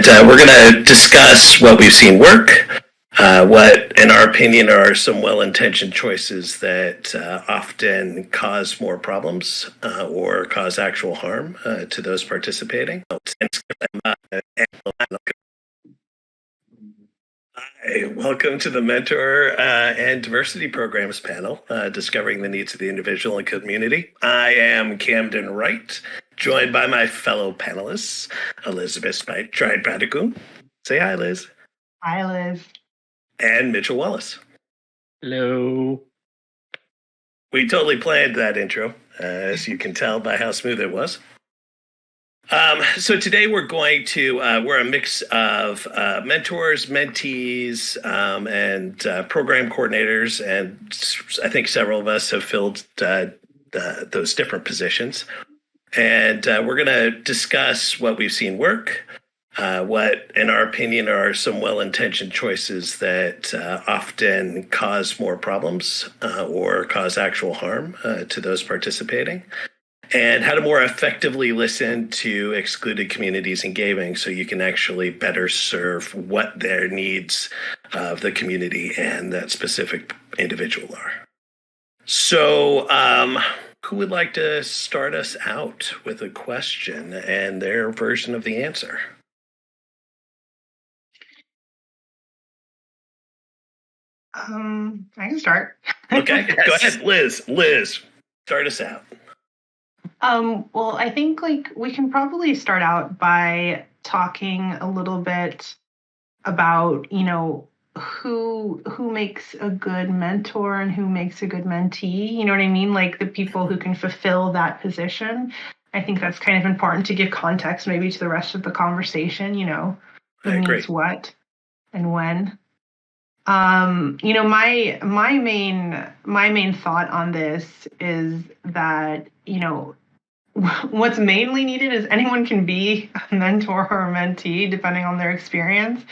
We're going to discuss what we've seen work, what, in our opinion, are some well-intentioned choices that often cause more problems or cause actual harm to those participating. Hi, welcome to the Mentor and Diversity Programs panel, Discovering the Needs of the Individual and Community. I am Camdon Wright, joined by my fellow panelists, Elizabeth Chaipraditkul. Say hi, Liz. Hi, Liz. And Mitchell Wallace. Hello. We totally planned that intro, as you can tell by how smooth it was. So today we're a mix of mentors, mentees, and program coordinators, and I think several of us have filled those different positions. And we're going to discuss what we've seen work, what, in our opinion, are some well-intentioned choices that often cause more problems or cause actual harm to those participating, and how to more effectively listen to excluded communities and gaming so you can actually better serve what their needs of the community and that specific individual are. So, who would like to start us out with a question and their version of the answer? I can start. Okay, go ahead, Liz. Liz, start us out. Well, I think we can probably start out by talking a little bit about, who makes a good mentor and who makes a good mentee. You know what I mean? Like the people who can fulfill that position. I think that's kind of important to give context maybe to the rest of the conversation, who needs what and when. My main thought on this is that, what's mainly needed is anyone can be a mentor or a mentee, depending on their experience.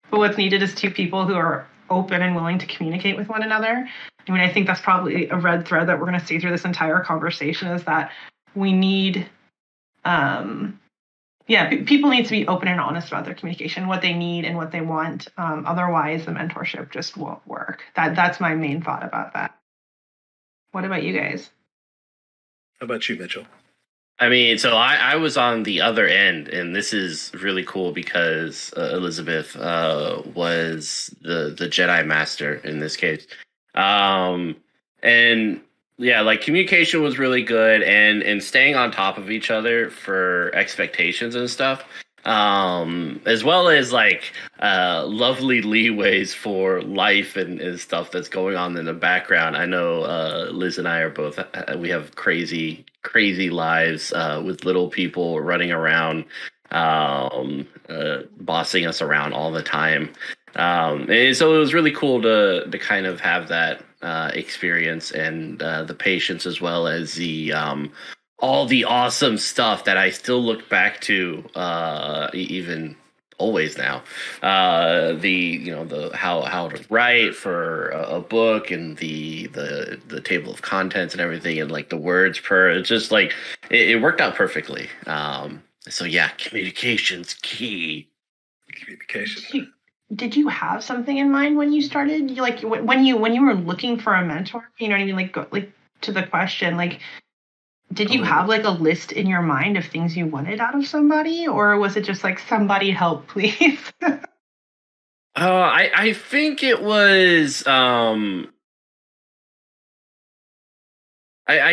But what's needed is two people who are open and willing to communicate with one another. I mean, I think that's probably a red thread that we're going to see through this entire conversation is that we need, people need to be open and honest about their communication, what they need and what they want. Otherwise, the mentorship just won't work. That's my main thought about that. What about you guys? How about you, Mitchell? I mean, so I was on the other end, and this is really cool because Elizabeth was the Jedi Master in this case. And yeah, like communication was really good and staying on top of each other for expectations and stuff. As well as lovely leeways for life and stuff that's going on in the background. I know Liz and I are both, we have crazy lives with little people running around, bossing us around all the time. And so it was really cool to kind of have that experience and the patience as well as the all the awesome stuff that I still look back to even always now. The how to write for a book and the table of contents and everything and like the words per, it's just like it worked out perfectly. So yeah, communication's key. Communication. Did you have something in mind when you started? Like when you were looking for a mentor, you know what I mean? Like to the question, like, did you have like a list in your mind of things you wanted out of somebody, or was it just like somebody help, please? I think it was. I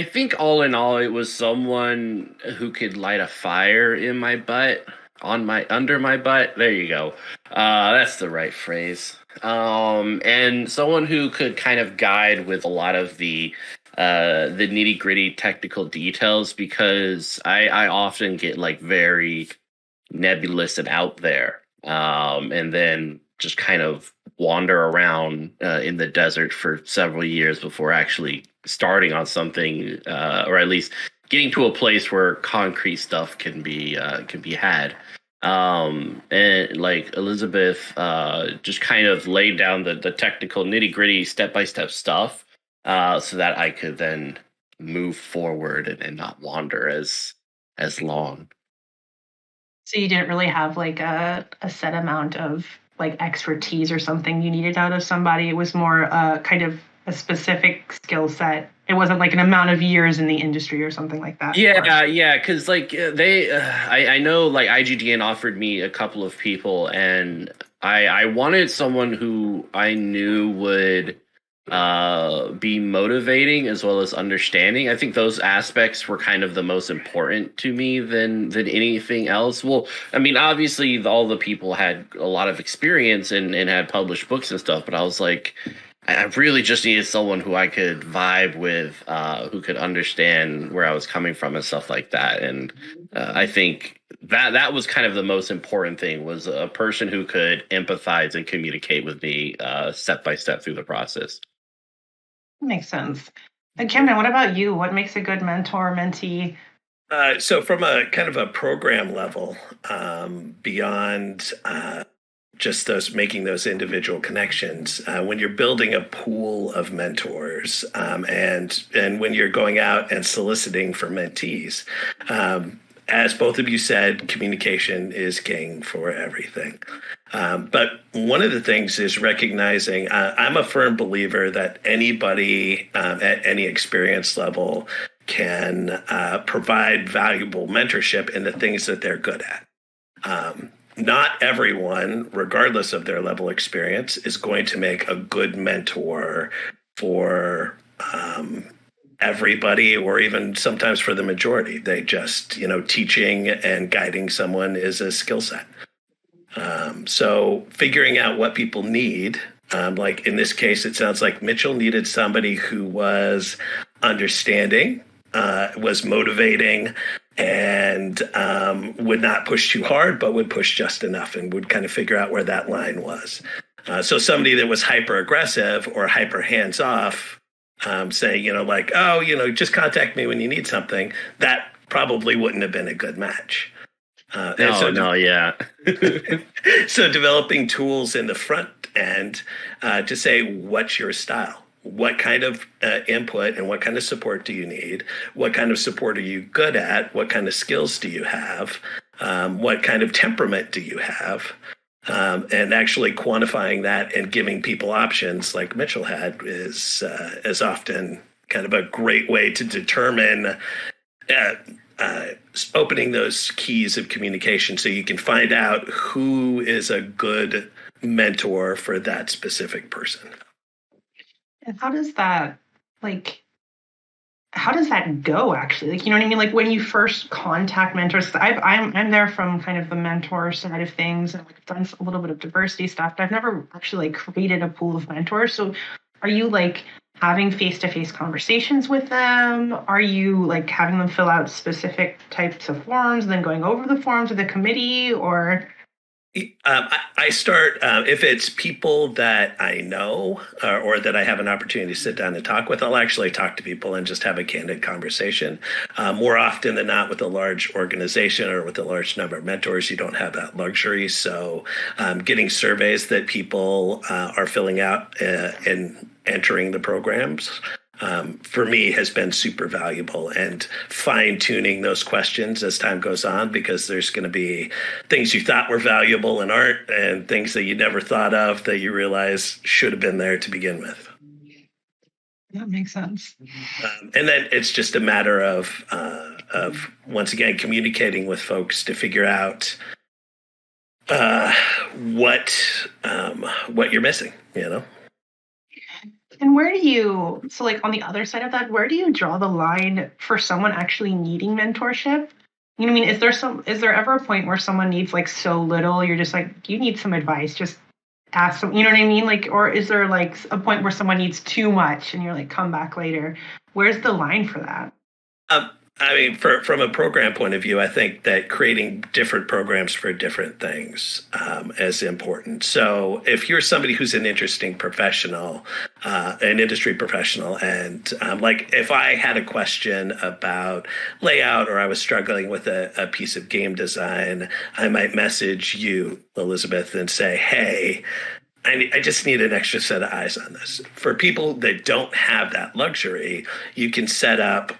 think all in all, it was someone who could light a fire in my butt, under my butt. There you go. That's the right phrase. And someone who could kind of guide with a lot of the nitty gritty technical details, because I often get like very nebulous and out there, and then just kind of wander around in the desert for several years before actually starting on something, or at least getting to a place where concrete stuff can be had. And like Elizabeth just kind of laid down the technical nitty gritty step-by-step stuff, so that I could then move forward and not wander as long. So you didn't really have like a set amount of like expertise or something you needed out of somebody. It was more kind of a specific skill set. It wasn't like an amount of years in the industry or something like that. Yeah, because like I know like IGDN offered me a couple of people, and I wanted someone who I knew would be motivating as well as understanding. I think those aspects were kind of the most important to me than anything else. Well, I mean, obviously all the people had a lot of experience and had published books and stuff, but I was like, I really just needed someone who I could vibe with, who could understand where I was coming from and stuff like that. And I think that was kind of the most important thing, was a person who could empathize and communicate with me step by step through the process. Makes sense. And Camdon, what about you? What makes a good mentor, mentee? So from a kind of a program level, beyond just making those individual connections, when you're building a pool of mentors, and when you're going out and soliciting for mentees, as both of you said, communication is king for everything. But one of the things is recognizing, I'm a firm believer that anybody at any experience level can provide valuable mentorship in the things that they're good at. Not everyone, regardless of their level of experience, is going to make a good mentor for everybody, or even sometimes for the majority. They just, teaching and guiding someone is a skill set. So figuring out what people need, like in this case, it sounds like Mitchell needed somebody who was understanding, was motivating, and would not push too hard, but would push just enough, and would kind of figure out where that line was. So somebody that was hyper aggressive or hyper hands off, saying, just contact me when you need something, that probably wouldn't have been a good match. Yeah. So developing tools in the front end to say, what's your style? What kind of input and what kind of support do you need? What kind of support are you good at? What kind of skills do you have? What kind of temperament do you have? And actually quantifying that and giving people options like Mitchell had is often kind of a great way to determine opening those keys of communication, so you can find out who is a good mentor for that specific person. And how does that go actually? Like, you know what I mean? Like when you first contact mentors, I'm there from kind of the mentor side of things, and I've done a little bit of diversity stuff, but I've never actually created a pool of mentors. So are you having face-to-face conversations with them? Are you having them fill out specific types of forms and then going over the forms with the committee, or? I start, if it's people that I know or that I have an opportunity to sit down and talk with, I'll actually talk to people and just have a candid conversation. More often than not, with a large organization or with a large number of mentors, you don't have that luxury. So getting surveys that people are filling out and entering the programs, for me, has been super valuable, and fine-tuning those questions as time goes on, because there's going to be things you thought were valuable and aren't, and things that you never thought of that you realize should have been there to begin with. That makes sense. And then it's just a matter of once again communicating with folks to figure out what you're missing, And where do you, on the other side of that, where do you draw the line for someone actually needing mentorship? You know what I mean? Is there ever a point where someone needs so little, you're just you need some advice, just ask them, you know what I mean? Or is there a point where someone needs too much and you're come back later? Where's the line for that? I mean, from a program point of view, I think that creating different programs for different things is important. So if you're somebody who's an interesting professional, an industry professional, and if I had a question about layout, or I was struggling with a piece of game design, I might message you, Elizabeth, and say, hey, I just need an extra set of eyes on this. For people that don't have that luxury, you can set up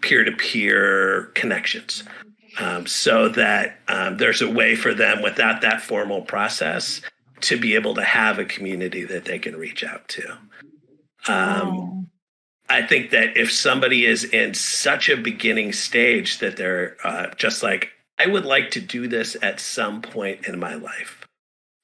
peer-to-peer connections. so that there's a way for them without that formal process to be able to have a community that they can reach out to. I think that if somebody is in such a beginning stage that they're just like, I would like to do this at some point in my life.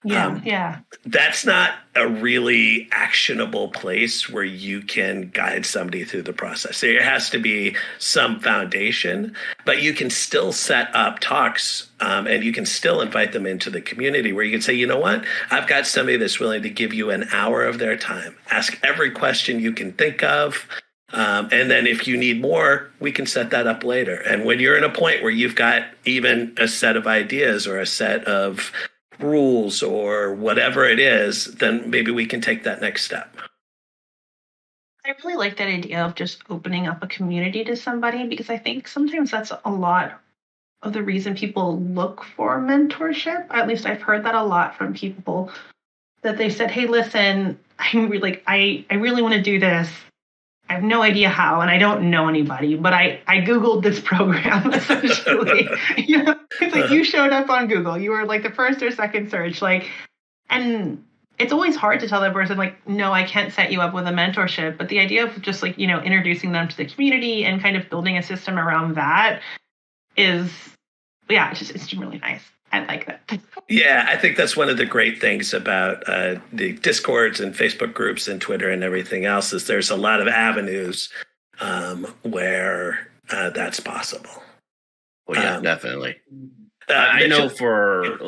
Yeah. That's not a really actionable place where you can guide somebody through the process. There has to be some foundation, but you can still set up talks and you can still invite them into the community where you can say, you know what, I've got somebody that's willing to give you an hour of their time. Ask every question you can think of. And then if you need more, we can set that up later. And when you're in a point where you've got even a set of ideas or a set of rules or whatever it is, then maybe we can take that next step. I really like that idea of just opening up a community to somebody, because I think sometimes that's a lot of the reason people look for mentorship. At least I've heard that a lot from people, that they said, hey, listen, I really want to do this. I have no idea how, and I don't know anybody, but I Googled this program, essentially. It's like you showed up on Google. You were like the first or second search. And it's always hard to tell that person, like, no, I can't set you up with a mentorship. But the idea of just like, introducing them to the community and kind of building a system around that is, it's really nice. I like that. Yeah, I think that's one of the great things about the Discords and Facebook groups and Twitter and everything else is there's a lot of avenues where that's possible. Well, yeah, definitely. I know for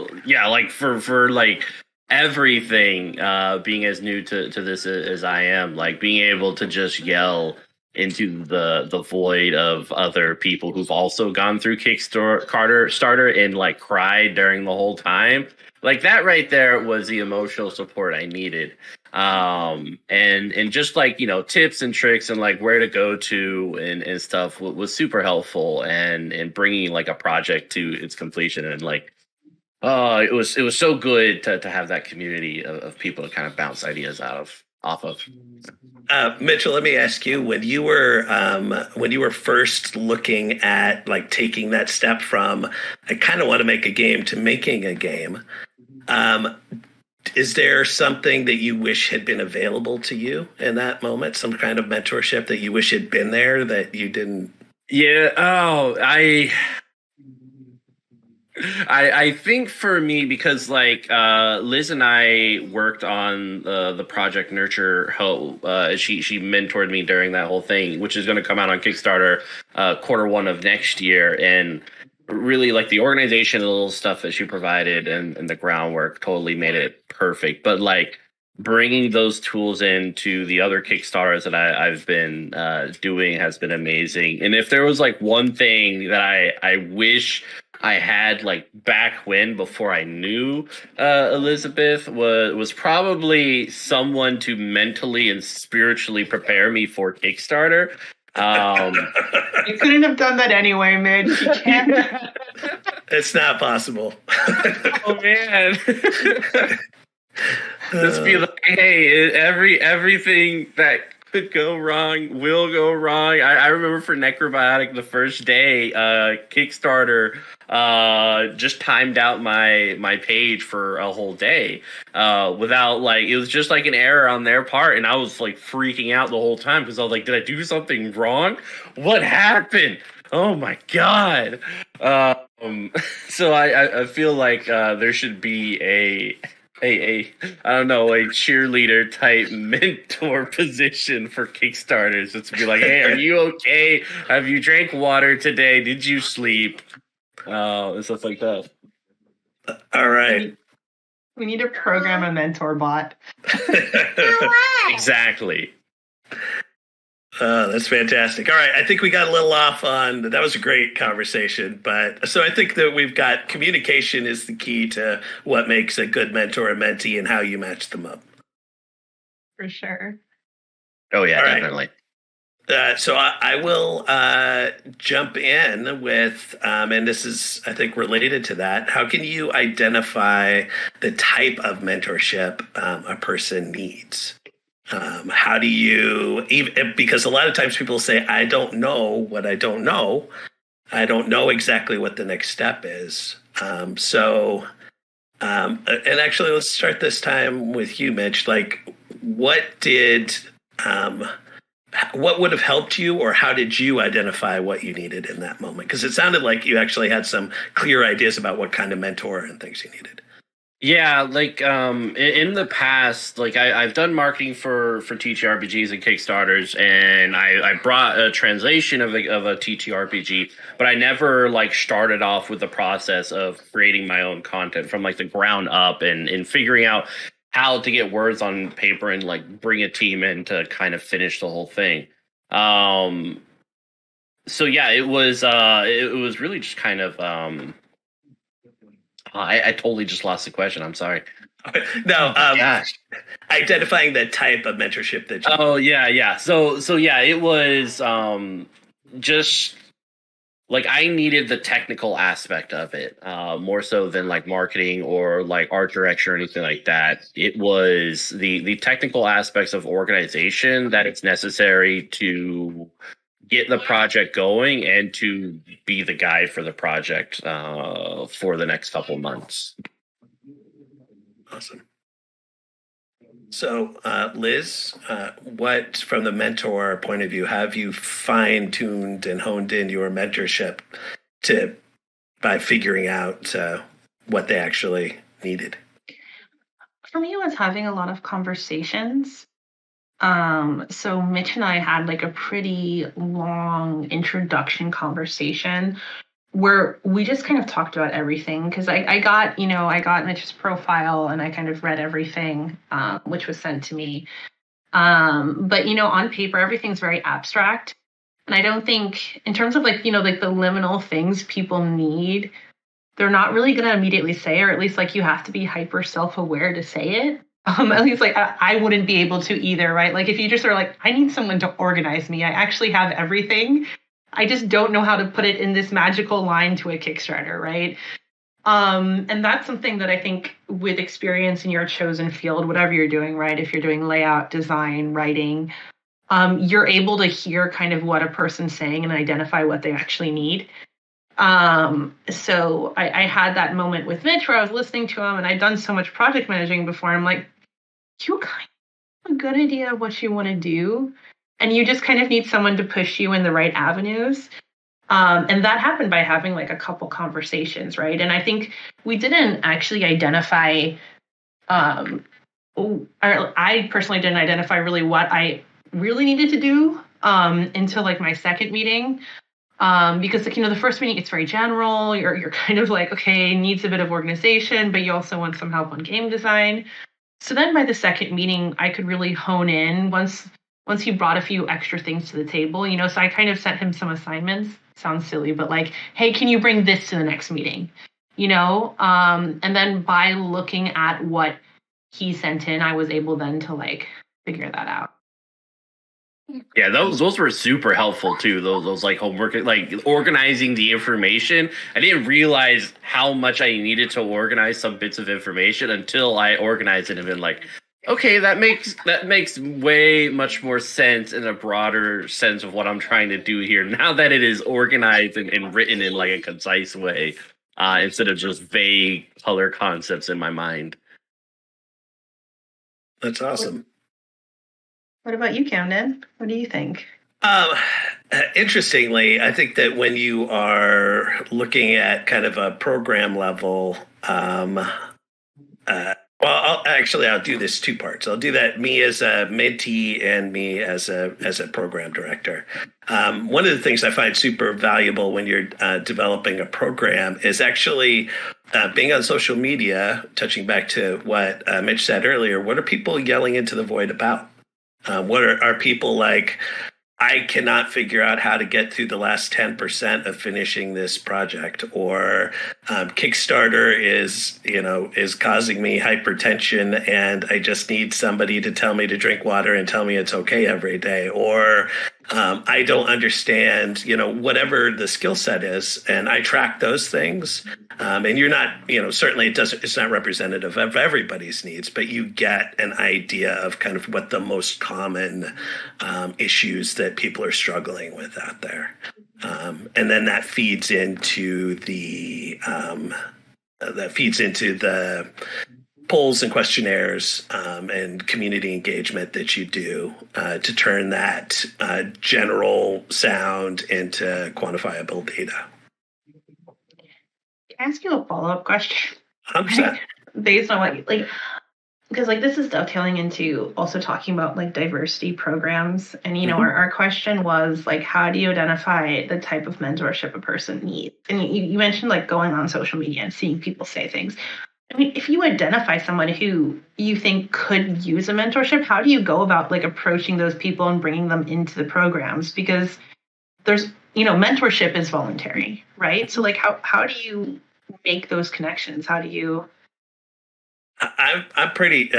everything, being as new to this as I am, like being able to just yell into the void of other people who've also gone through Kickstarter and like cried during the whole time. Like that right there was the emotional support I needed. And just like, tips and tricks and like where to go to and stuff was super helpful and bringing like a project to its completion. And like, it was so good to have that community of people to kind of bounce ideas off of. Mitchell, let me ask you: when you were first looking at like taking that step from I kind of want to make a game to making a game, is there something that you wish had been available to you in that moment? Some kind of mentorship that you wish had been there that you didn't? Yeah. Oh, I think for me, because like Liz and I worked on the Project Nurture Hope. She mentored me during that whole thing, which is going to come out on Kickstarter Q1 of next year. And really like the organization, the little stuff that she provided and the groundwork totally made it perfect. But like bringing those tools into the other Kickstarters that I've been doing has been amazing. And if there was like one thing that I wish I had like back when before I knew Elizabeth was probably someone to mentally and spiritually prepare me for Kickstarter. You couldn't have done that anyway, Mitch. You can't. It's not possible. Oh man. Just be like, hey, everything that could go wrong will go wrong. I remember for Necrobiotic the first day, Kickstarter just timed out my page for a whole day without like, it was just like an error on their part, and I was like freaking out the whole time because I was like, did I do something wrong? What happened? Oh my god. So I feel like there should be a I don't know, a cheerleader type mentor position for Kickstarters. It's to be like, hey, are you okay? Have you drank water today? Did you sleep? And stuff like that. All right. We need to program a mentor bot. Exactly. That's fantastic. All right. I think we got a little off on that. Was a great conversation. But so I think that we've got communication is the key to what makes a good mentor and mentee and how you match them up. For sure. Oh, yeah, all definitely. Right. So I will jump in with, and this is, I think, related to that. How can you identify the type of mentorship a person needs? How do you, even because a lot of times people say, I don't know what I don't know. I don't know exactly what the next step is. And actually, let's start this time with you, Mitch. Like, what did, what would have helped you, or how did you identify what you needed in that moment? Because it sounded like you actually had some clear ideas about what kind of mentor and things you needed. Yeah, like in the past, like I've done marketing for TTRPGs and Kickstarters, and I brought a translation of a TTRPG, but I never like started off with the process of creating my own content from like the ground up and figuring out how to get words on paper and like bring a team in to kind of finish the whole thing. So yeah, it was really just kind of I totally just lost the question. I'm sorry. No, Gosh. identifying the type of mentorship that you. Oh yeah. So yeah, it was just like I needed the technical aspect of it more so than like marketing or like art direction or anything like that. It was the technical aspects of organization that it's necessary to get the project going and to be the guide for the project for the next couple months. Awesome. So, Liz, what, from the mentor point of view, have you fine-tuned and honed in your mentorship by figuring out what they actually needed? For me, it was having a lot of conversations. So Mitch and I had like a pretty long introduction conversation where we just kind of talked about everything because I got Mitch's profile and I kind of read everything, which was sent to me. But on paper, everything's very abstract. And I don't think in terms of like the liminal things people need, they're not really going to immediately say, or at least like you have to be hyper self-aware to say it. At least like I wouldn't be able to either, right? Like if you just are like, I need someone to organize me. I actually have everything. I just don't know how to put it in this magical line to a Kickstarter, right? And that's something that I think with experience in your chosen field, whatever you're doing, right? If you're doing layout, design, writing, you're able to hear kind of what a person's saying and identify what they actually need. So I had that moment with Mitch where I was listening to him and I'd done so much project managing before. I'm like, you kind of have a good idea of what you want to do. And you just kind of need someone to push you in the right avenues. And that happened by having like a couple conversations, right? And I think we didn't actually identify, I personally didn't identify really what I really needed to do until like my second meeting. Because like, the first meeting, it's very general. You're kind of like, okay, needs a bit of organization, but you also want some help on game design. So then by the second meeting, I could really hone in once he brought a few extra things to the table, so I kind of sent him some assignments. Sounds silly, but like, hey, can you bring this to the next meeting? And then by looking at what he sent in, I was able then to like figure that out. Yeah, those were super helpful too. Those like homework, like organizing the information. I didn't realize how much I needed to organize some bits of information until I organized it and been like, okay, that makes way much more sense in a broader sense of what I'm trying to do here. Now that it is organized and written in like a concise way, instead of just vague color concepts in my mind. That's awesome. What about you, Camden? What do you think? Interestingly, I think that when you are looking at kind of a program level, I'll do this two parts. I'll do that me as a mentee and me as a program director. One of the things I find super valuable when you're developing a program is actually being on social media, touching back to what Mitch said earlier. What are people yelling into the void about? What are people like, I cannot figure out how to get through the last 10% of finishing this project, or Kickstarter is causing me hypertension and I just need somebody to tell me to drink water and tell me it's okay every day, or I don't understand, whatever the skill set is, and I track those things. And you're not, certainly it's not representative of everybody's needs, but you get an idea of kind of what the most common issues that people are struggling with out there. And then that feeds into the polls and questionnaires and community engagement that you do to turn that general sound into quantifiable data. Can I ask you a follow-up question? 100%. Based on what you like, because like this is dovetailing into also talking about like diversity programs, and our question was like, how do you identify the type of mentorship a person needs? And you mentioned like going on social media and seeing people say things. I mean, if you identify someone who you think could use a mentorship, how do you go about like approaching those people and bringing them into the programs? Because there's, mentorship is voluntary, right? So like, how do you make those connections? How do you? I'm pretty.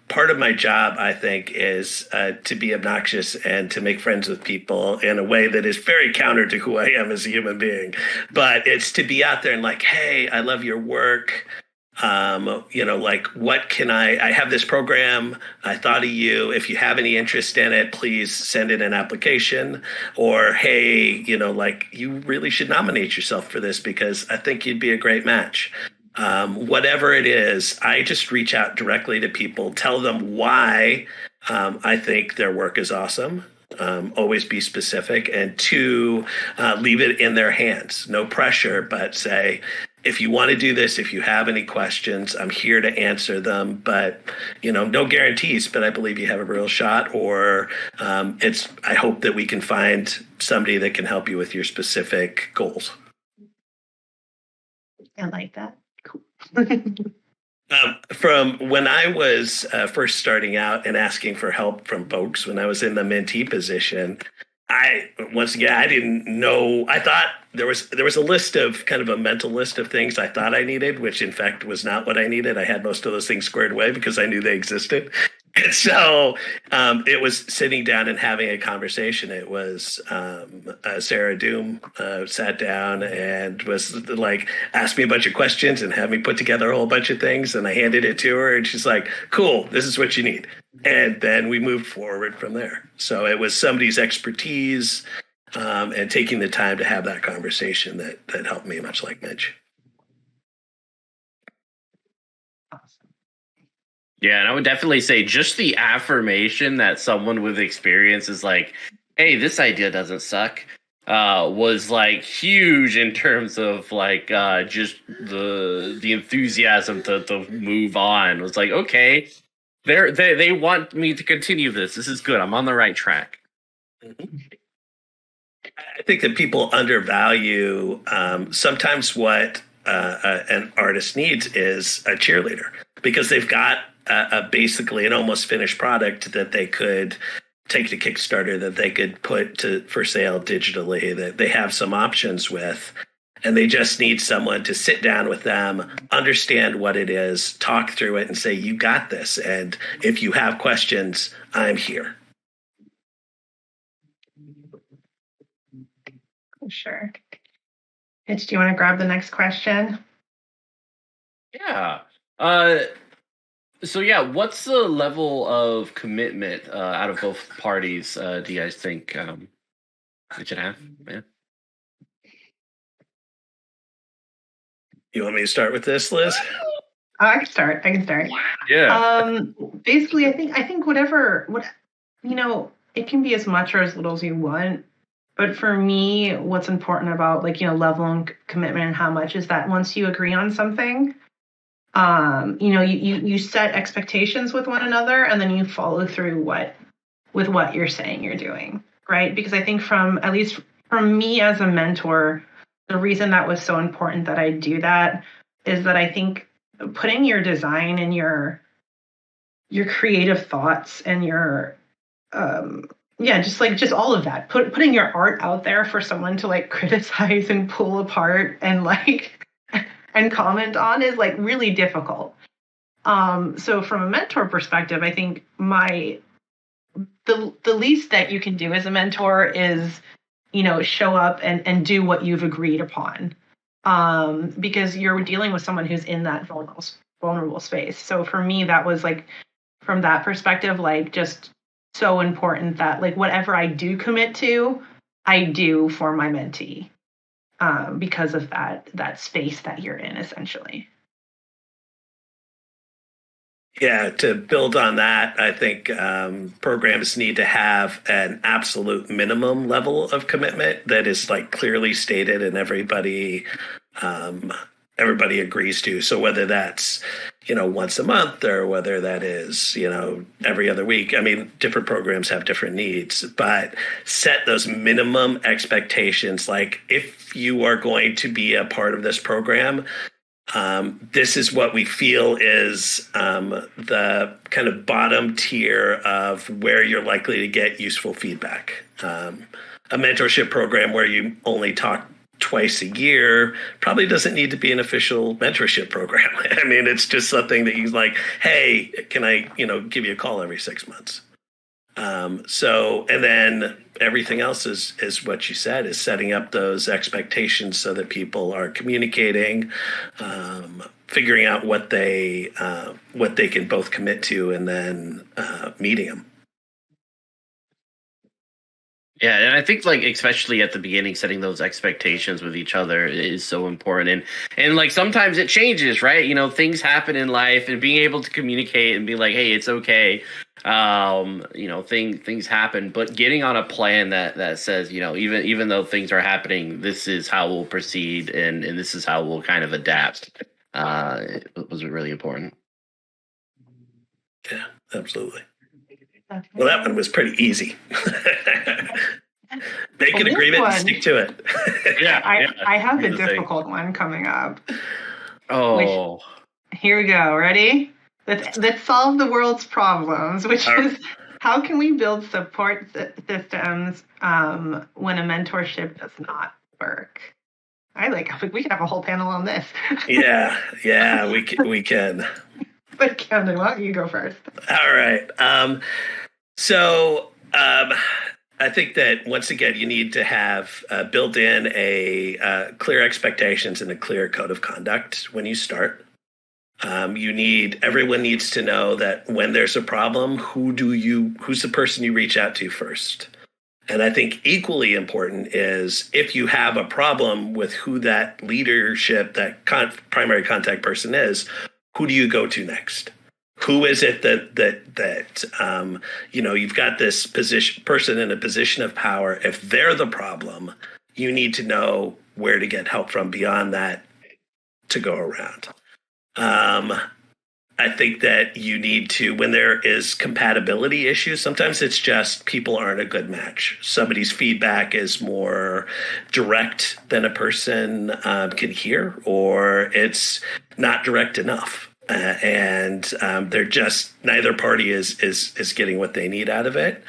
Part of my job, I think, is to be obnoxious and to make friends with people in a way that is very counter to who I am as a human being. But it's to be out there and like, hey, I love your work. Like, what can I have this program. I thought of you. If you have any interest in it, please send in an application. Or, hey, like, you really should nominate yourself for this because I think you'd be a great match. Whatever it is, I just reach out directly to people, tell them why I think their work is awesome. Always be specific, and two, leave it in their hands. No pressure, but say, if you want to do this, if you have any questions, I'm here to answer them. But, no guarantees, but I believe you have a real shot. Or I hope that we can find somebody that can help you with your specific goals. I like that. Cool. From when I was first starting out and asking for help from folks when I was in the mentee position, I didn't know. I thought there was a list of kind of a mental list of things I thought I needed, which in fact was not what I needed. I had most of those things squared away because I knew they existed. And so it was sitting down and having a conversation. It was Sarah Doom sat down and was like, asked me a bunch of questions and had me put together a whole bunch of things. And I handed it to her and she's like, cool, this is what you need. And then we moved forward from there. So it was somebody's expertise and taking the time to have that conversation that helped me, much like Mitch. Yeah, and I would definitely say just the affirmation that someone with experience is like, hey, this idea doesn't suck, was like huge in terms of like just the enthusiasm to move on. It was like, okay, they want me to continue this. This is good. I'm on the right track. Mm-hmm. I think that people undervalue sometimes what an artist needs is a cheerleader, because they've got basically an almost finished product that they could take to Kickstarter, that they could put for sale digitally, that they have some options with, and they just need someone to sit down with them, understand what it is, talk through it, and say, you got this. And if you have questions, I'm here. Sure. Mitch, do you want to grab the next question? Yeah. So yeah, what's the level of commitment out of both parties do you guys think we should have? Yeah. You want me to start with this, Liz? I can start. Yeah. Basically, I think what it can be as much or as little as you want. But for me, what's important about level and commitment and how much is that once you agree on something, you set expectations with one another, and then you follow through with what you're saying you're doing, right? Because I think at least from me as a mentor, the reason that was so important that I do that is that I think putting your design and your creative thoughts and your just all of that, putting your art out there for someone to criticize and pull apart and and comment on is really difficult. So from a mentor perspective, I think the least that you can do as a mentor is, show up and do what you've agreed upon. Because you're dealing with someone who's in that vulnerable space. So for me, that was from that perspective, just so important that whatever I do commit to, I do for my mentee, because of that space that you're in, essentially. Yeah, to build on that, I think programs need to have an absolute minimum level of commitment that is like clearly stated and everybody agrees to. So whether that's, once a month or whether that is, every other week. I mean, different programs have different needs, but set those minimum expectations. Like if you are going to be a part of this program, this is what we feel is the kind of bottom tier of where you're likely to get useful feedback. A mentorship program where you only talk twice a year probably doesn't need to be an official mentorship program. I mean, it's just something that you like, hey, can I, give you a call every 6 months? And then everything else is what you said, is setting up those expectations so that people are communicating, figuring out what they can both commit to, and then meeting them. Yeah, and I think like especially at the beginning, setting those expectations with each other is so important. And like sometimes it changes, right? Things happen in life, and being able to communicate and be like, hey, it's okay. Things happen, but getting on a plan that says, even though things are happening, this is how we'll proceed, and this is how we'll kind of adapt. It was really important. Yeah, absolutely. Well, that one was pretty easy. Make an agreement and stick to it. I have a difficult one coming up. Oh. Here we go. Ready? Let's solve the world's problems, which is how can we build support systems when a mentorship does not work? We could have a whole panel on this. Yeah, we can. But Camden, why don't you go first? All right. I think that once again, you need to have built in a clear expectations and a clear code of conduct when you start. Everyone needs to know that when there's a problem, who's the person you reach out to first? And I think equally important is if you have a problem with who that leadership, that primary contact person is, who do you go to next? Who is it that you've got this person in a position of power? If they're the problem, you need to know where to get help from beyond that to go around. I think that you need to, when there is compatibility issues, sometimes it's just people aren't a good match. Somebody's feedback is more direct than a person can hear, or it's not direct enough. And they're just, neither party is getting what they need out of it.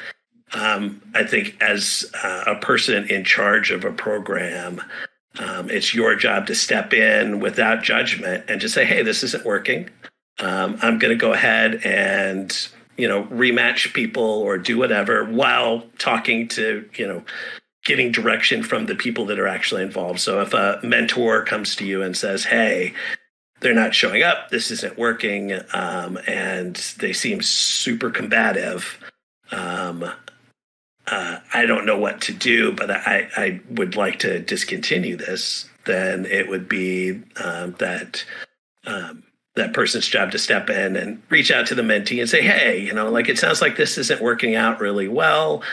I think as a person in charge of a program, it's your job to step in without judgment and just say, hey, this isn't working. I'm going to go ahead and, rematch people or do whatever while talking to, getting direction from the people that are actually involved. So if a mentor comes to you and says, hey, they're not showing up, this isn't working, and they seem super combative, I don't know what to do, but I would like to discontinue this, then it would be that person's job to step in and reach out to the mentee and say, hey, it sounds like this isn't working out really well.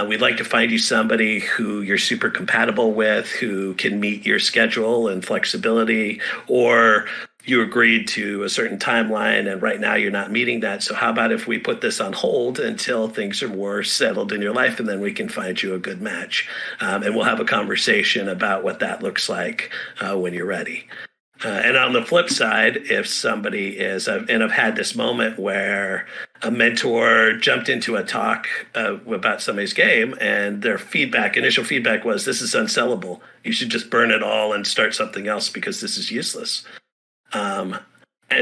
We'd like to find you somebody who you're super compatible with, who can meet your schedule and flexibility, or you agreed to a certain timeline and right now you're not meeting that. So how about if we put this on hold until things are more settled in your life, and then we can find you a good match. And we'll have a conversation about what that looks like when you're ready. And on the flip side, if somebody is, and I've had this moment where a mentor jumped into a talk about somebody's game, and their initial feedback was, this is unsellable. You should just burn it all and start something else because this is useless. And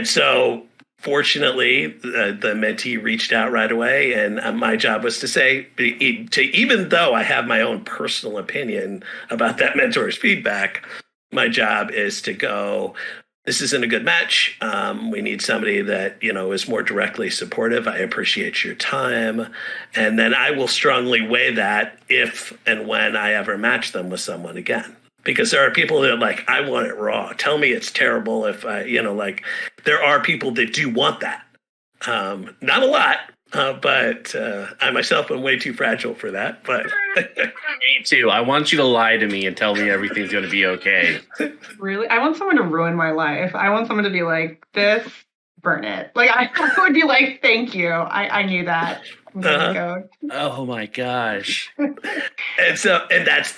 so fortunately, the mentee reached out right away, and my job was to say, even though I have my own personal opinion about that mentor's feedback, my job is to go, this isn't a good match. We need somebody that, is more directly supportive. I appreciate your time. And then I will strongly weigh that if and when I ever match them with someone again. Because there are people that are like, I want it raw. Tell me it's terrible if there are people that do want that. Not a lot, but I myself am way too fragile for that. But me too. I want you to lie to me and tell me everything's going to be okay. Really? I want someone to ruin my life. I want someone to be like, this, burn it. Like, I would be like, thank you. I knew that. I'm gonna go. Oh my gosh. And that's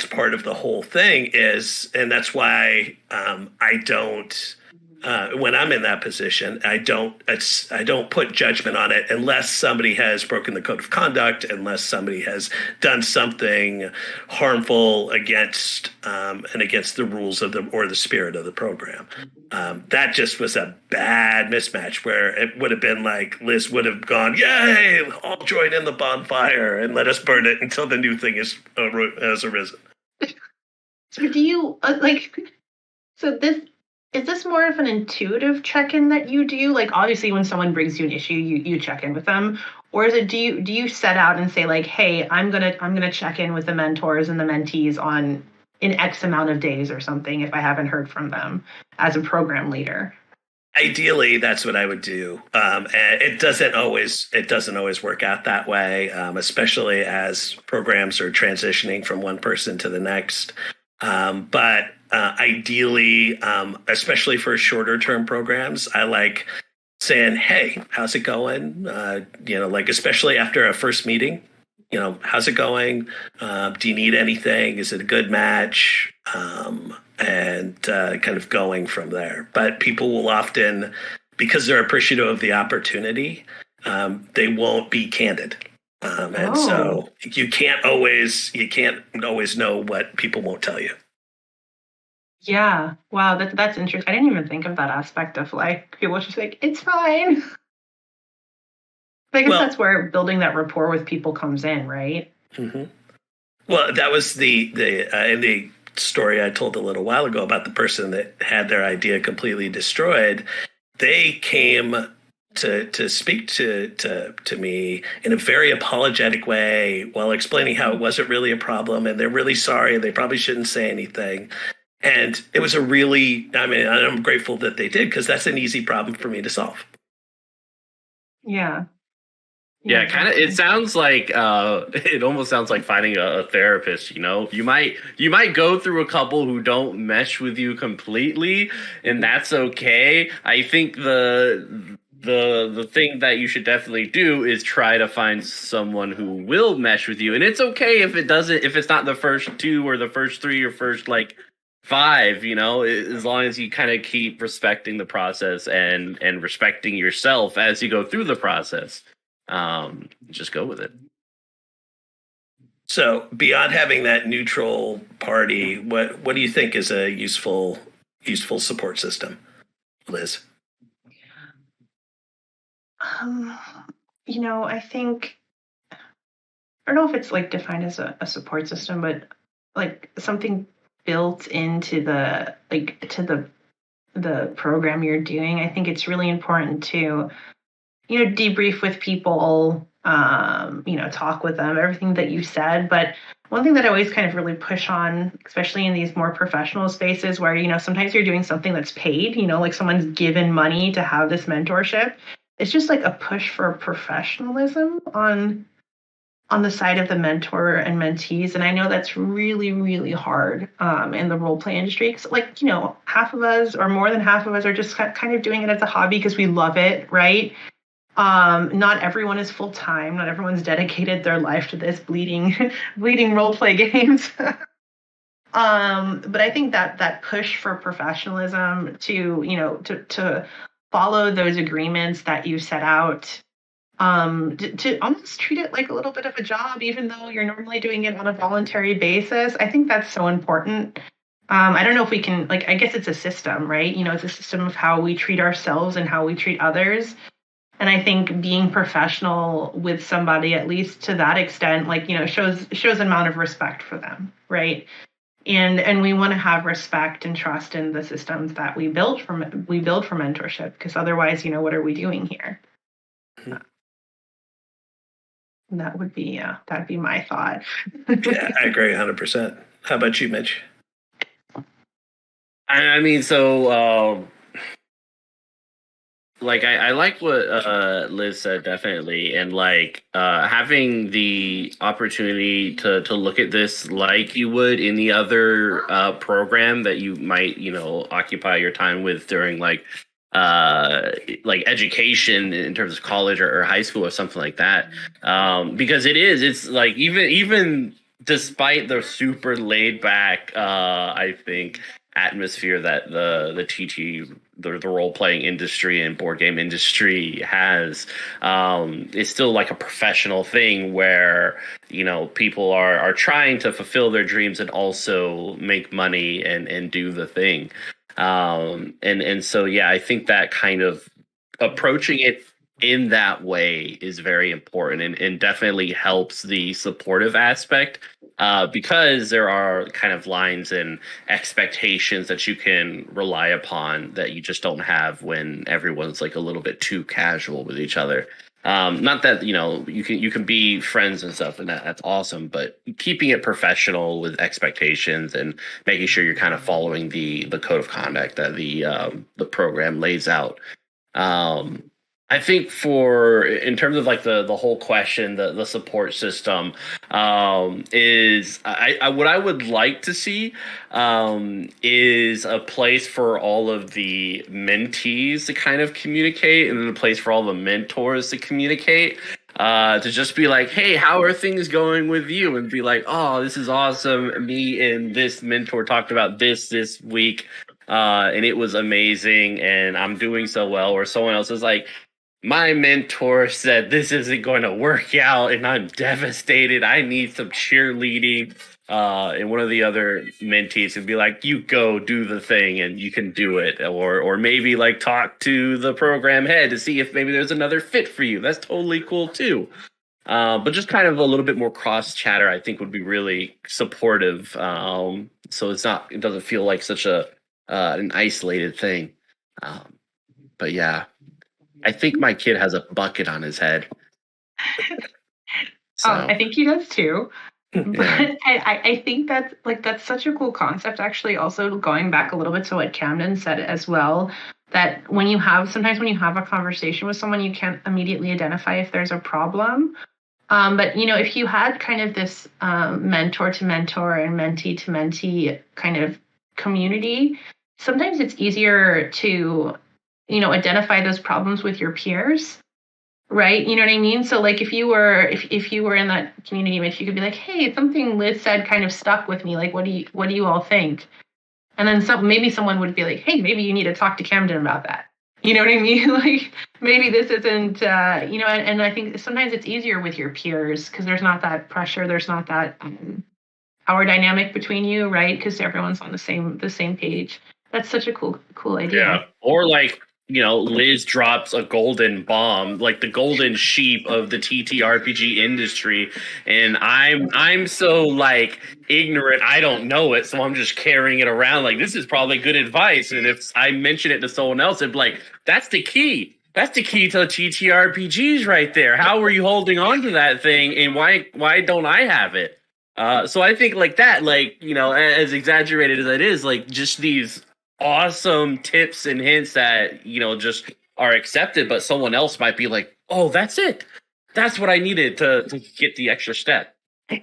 part of the whole thing and that's why I don't, when I'm in that position, I don't put judgment on it unless somebody has broken the code of conduct, unless somebody has done something harmful against the rules of the spirit of the program. That just was a bad mismatch where it would have been like Liz would have gone, yay, all join in the bonfire and let us burn it until the new thing has arisen. So do you is this more of an intuitive check-in that you do? Like, obviously, when someone brings you an issue, you check in with them, or is it do you set out and say like, hey, I'm gonna check in with the mentors and the mentees in X amount of days or something if I haven't heard from them as a program leader? Ideally, that's what I would do, and it doesn't always work out that way, especially as programs are transitioning from one person to the next. But ideally, especially for shorter term programs, I like saying, hey, how's it going? Especially after a first meeting, how's it going? Do you need anything? Is it a good match? And kind of going from there. But people will often, because they're appreciative of the opportunity, they won't be candid. And so you can't always know what people won't tell you. Yeah. Wow. That's interesting. I didn't even think of that aspect of like people just like, it's fine. I guess that's where building that rapport with people comes in, right? Mm-hmm. Well, that was the story I told a little while ago about the person that had their idea completely destroyed. They came to speak to me in a very apologetic way while explaining how it wasn't really a problem and they're really sorry and they probably shouldn't say anything. And it was I'm grateful that they did because that's an easy problem for me to solve. Yeah. Yeah, kind of. It sounds like it almost sounds like finding a therapist. You might go through a couple who don't mesh with you completely, and that's okay. I think the thing that you should definitely do is try to find someone who will mesh with you, and it's okay if it doesn't. If it's not the first two or the first three or first five, as long as you kind of keep respecting the process and respecting yourself as you go through the process. Just go with it. So beyond having that neutral party, what do you think is a useful support system, Liz? I think, I don't know if it's like defined as a support system, but like something built into the program you're doing. I think it's really important to debrief with people, talk with them, everything that you said. But one thing that I always kind of really push on, especially in these more professional spaces where, sometimes you're doing something that's paid, like someone's given money to have this mentorship. It's just like a push for professionalism on the side of the mentor and mentees. And I know that's really, really hard in the role play industry. Because half of us or more than half of us are just kind of doing it as a hobby because we love it, right? Not everyone is full time. Not everyone's dedicated their life to this bleeding role play games. But I think that push for professionalism to follow those agreements that you set out, to almost treat it like a little bit of a job, even though you're normally doing it on a voluntary basis. I think that's so important. I don't know if we can, I guess it's a system, right? It's a system of how we treat ourselves and how we treat others. And I think being professional with somebody, at least to that extent, shows an amount of respect for them, right? and we want to have respect and trust in the systems that we build for mentorship, because otherwise, what are we doing here? That would be that'd be my thought. Yeah, I agree 100%. How about you, Mitch? I mean, so like I like what Liz said, definitely, and like having the opportunity to look at this like you would any other program that you might occupy your time with during like education in terms of college or high school or something like that, because it's like even despite the super laid back I think atmosphere that the TT, the role playing industry and board game industry has, it's still like a professional thing where people are trying to fulfill their dreams and also make money and do the thing. And so yeah, I think that kind of approaching it in that way is very important and definitely helps the supportive aspect, because there are kind of lines and expectations that you can rely upon that you just don't have when everyone's like a little bit too casual with each other. Not that you can be friends and stuff, and that's awesome, but keeping it professional with expectations and making sure you're kind of following the code of conduct that the program lays out. I think in terms of like the whole question, the support system, is what I would like to see, is a place for all of the mentees to kind of communicate, and then a place for all the mentors to communicate. To just be like, hey, how are things going with you? And be like, oh, this is awesome. Me and this mentor talked about this week, and it was amazing, and I'm doing so well. Or someone else is like, my mentor said this isn't going to work out and I'm devastated. I need some cheerleading. And one of the other mentees would be like, you go do the thing and you can do it. Or maybe like talk to the program head to see if maybe there's another fit for you. That's totally cool too. But just kind of a little bit more cross chatter, I think, would be really supportive. So it doesn't feel like such an isolated thing. But yeah. I think my kid has a bucket on his head. So. I think he does too. But I think that's such a cool concept. Actually, also going back a little bit to what Camdon said as well, that sometimes when you have a conversation with someone, you can't immediately identify if there's a problem. But if you had kind of this mentor to mentor and mentee to mentee kind of community, sometimes it's easier to identify those problems with your peers, right? You know what I mean? So like if you were in that community, Mitch, you could be like, hey, something Liz said kind of stuck with me. Like, what do you all think? And then maybe someone would be like, hey, maybe you need to talk to Camdon about that. You know what I mean? Like maybe this isn't, and I think sometimes it's easier with your peers because there's not that pressure. There's not that power dynamic between you, right? Because everyone's on the same page. That's such a cool idea. Yeah. Or like, Liz drops a golden bomb, like the golden sheep of the TTRPG industry, and I'm so like ignorant, I don't know it, so I'm just carrying it around like this is probably good advice. And if I mention it to someone else, it'd be like, that's the key. That's the key to TTRPGs right there. How are you holding on to that thing, and why don't I have it? So I think like that, like, as exaggerated as it is, like just these awesome tips and hints that just are accepted, but someone else might be like, oh, that's it, that's what I needed to get the extra step. I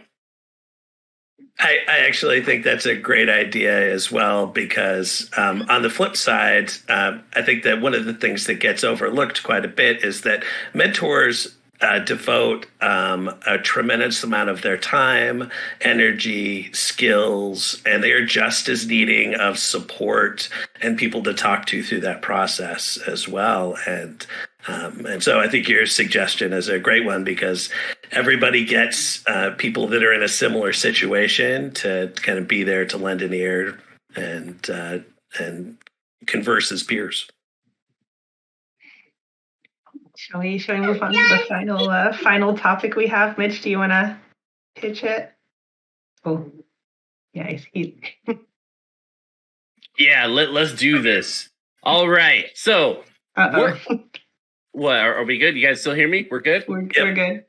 actually think that's a great idea as well, because on the flip side, I think that one of the things that gets overlooked quite a bit is that mentors devote a tremendous amount of their time, energy, skills, and they are just as needing of support and people to talk to through that process as well. And so I think your suggestion is a great one, because everybody gets people that are in a similar situation to kind of be there to lend an ear and converse as peers. Shall we move on to the final topic we have? Mitch, do you want to pitch it? Oh, Yeah, he. Yeah, let's do this. All right. So, Uh what are we good? You guys still hear me? We're good? we're Yep. good.